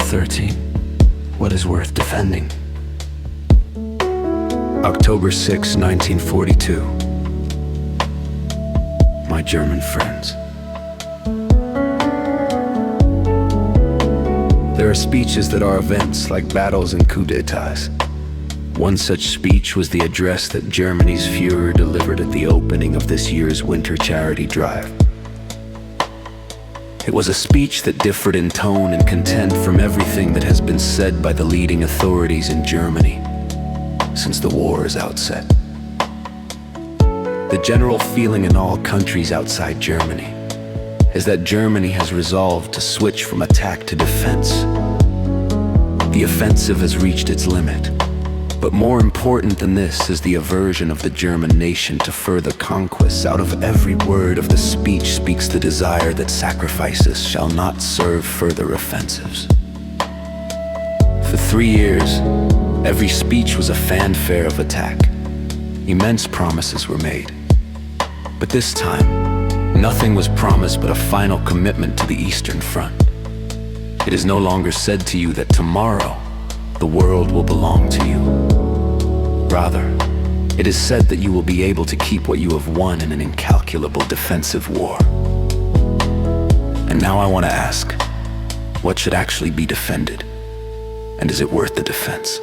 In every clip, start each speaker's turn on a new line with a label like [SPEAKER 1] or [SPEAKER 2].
[SPEAKER 1] 13. What is worth defending? October 6, 1942. My German friends. There are speeches that are events like battles and coups d'etats. One such speech was the address that Germany's Führer delivered at the opening of this year's winter charity drive. It was a speech that differed in tone and content from everything that has been said by the leading authorities in Germany since the war's outset. The general feeling in all countries outside Germany is that Germany has resolved to switch from attack to defense. The offensive has reached its limit, but more important than this is the aversion of the German nation to further conquests. Out of every word of the speech speaks the desire that sacrifices shall not serve further offensives. For 3 years, every speech was a fanfare of attack. Immense promises were made. But this time, nothing was promised but a final commitment to the Eastern Front. It is no longer said to you that tomorrow the world will belong to you. Rather, it is said that you will be able to keep what you have won in an incalculable defensive war. And now I want to ask, what should actually be defended? And is it worth the defense?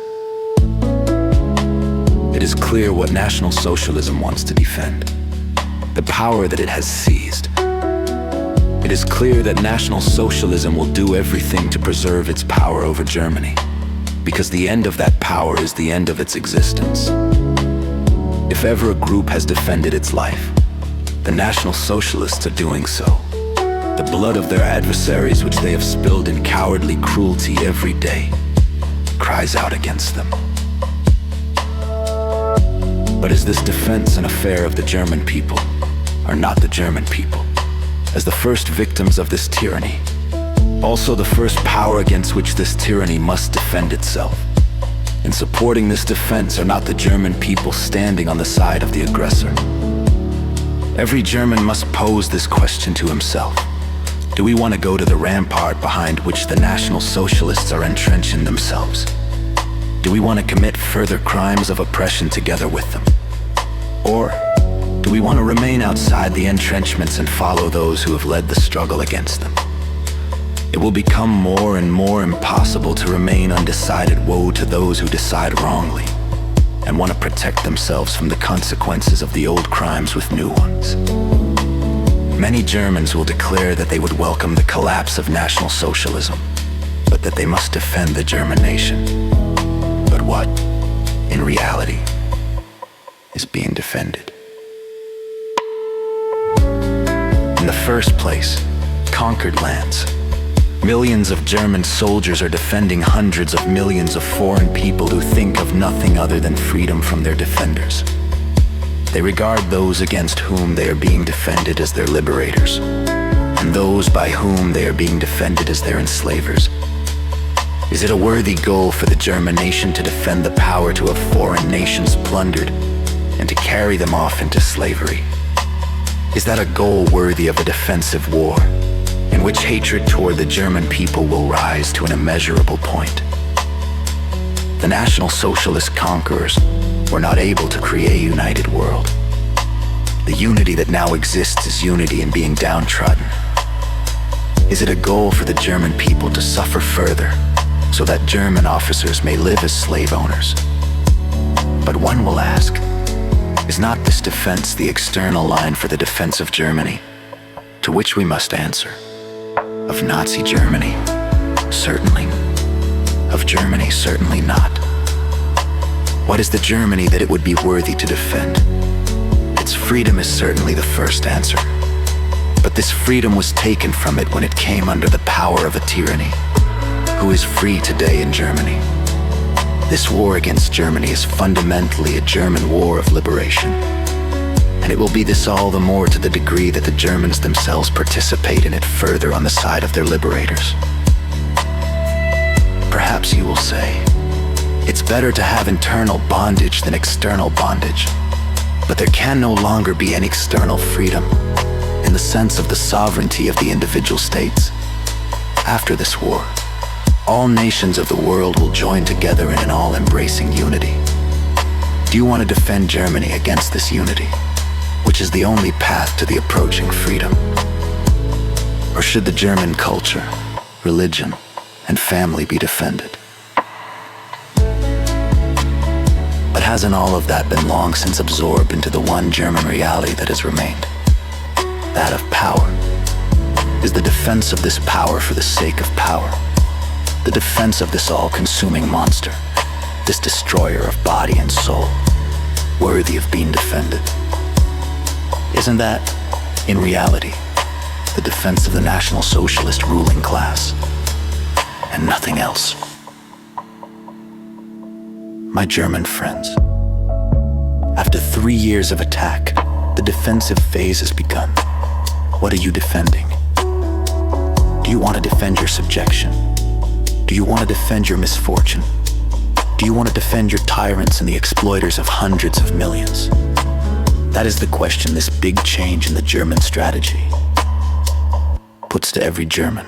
[SPEAKER 1] It is clear what National Socialism wants to defend: the power that it has seized. It is clear that National Socialism will do everything to preserve its power over Germany, because the end of that power is the end of its existence. If ever a group has defended its life, the National Socialists are doing so. The blood of their adversaries, which they have spilled in cowardly cruelty every day, cries out against them. But is this defense an affair of the German people, or not the German people, as the first victims of this tyranny, also the first power against which this tyranny must defend itself? In supporting this defense, are not the German people standing on the side of the aggressor? Every German must pose this question to himself: do we want to go to the rampart behind which the National Socialists are entrenching themselves? Do we want to commit further crimes of oppression together with them? Or do we want to remain outside the entrenchments and follow those who have led the struggle against them? It will become more and more impossible to remain undecided. Woe to those who decide wrongly and want to protect themselves from the consequences of the old crimes with new ones. Many Germans will declare that they would welcome the collapse of National Socialism, but that they must defend the German nation. But what, in reality, is being defended? In the first place, conquered lands. Millions of German soldiers are defending hundreds of millions of foreign people who think of nothing other than freedom from their defenders. They regard those against whom they are being defended as their liberators, and those by whom they are being defended as their enslavers. Is it a worthy goal for the German nation to defend the power to have foreign nations plundered and to carry them off into slavery? Is that a goal worthy of a defensive war, in which hatred toward the German people will rise to an immeasurable point? The National Socialist conquerors were not able to create a united world. The unity that now exists is unity in being downtrodden. Is it a goal for the German people to suffer further so that German officers may live as slave owners? But one will ask, is not this defense the external line for the defense of Germany? To which we must answer, of Nazi Germany, certainly. Of Germany, certainly not. What is the Germany that it would be worthy to defend? Its freedom is certainly the first answer. But this freedom was taken from it when it came under the power of a tyranny. Who is free today in Germany? This war against Germany is fundamentally a German war of liberation. And it will be this all the more to the degree that the Germans themselves participate in it further on the side of their liberators. Perhaps you will say, it's better to have internal bondage than external bondage. But there can no longer be any external freedom. In the sense of the sovereignty of the individual states. After this war, all nations of the world will join together in an all-embracing unity. Do you want to defend Germany against this unity, which is the only path to the approaching freedom? Or should the German culture, religion, and family be defended? But hasn't all of that been long since absorbed into the one German reality that has remained? That of power. Is the defense of this power for the sake of power? The defense of this all-consuming monster, this destroyer of body and soul, worthy of being defended? Isn't that, in reality, the defense of the National Socialist ruling class, and nothing else? My German friends, after 3 years of attack, the defensive phase has begun. What are you defending? Do you want to defend your subjection? Do you want to defend your misfortune? Do you want to defend your tyrants and the exploiters of hundreds of millions? That is the question this big change in the German strategy puts to every German.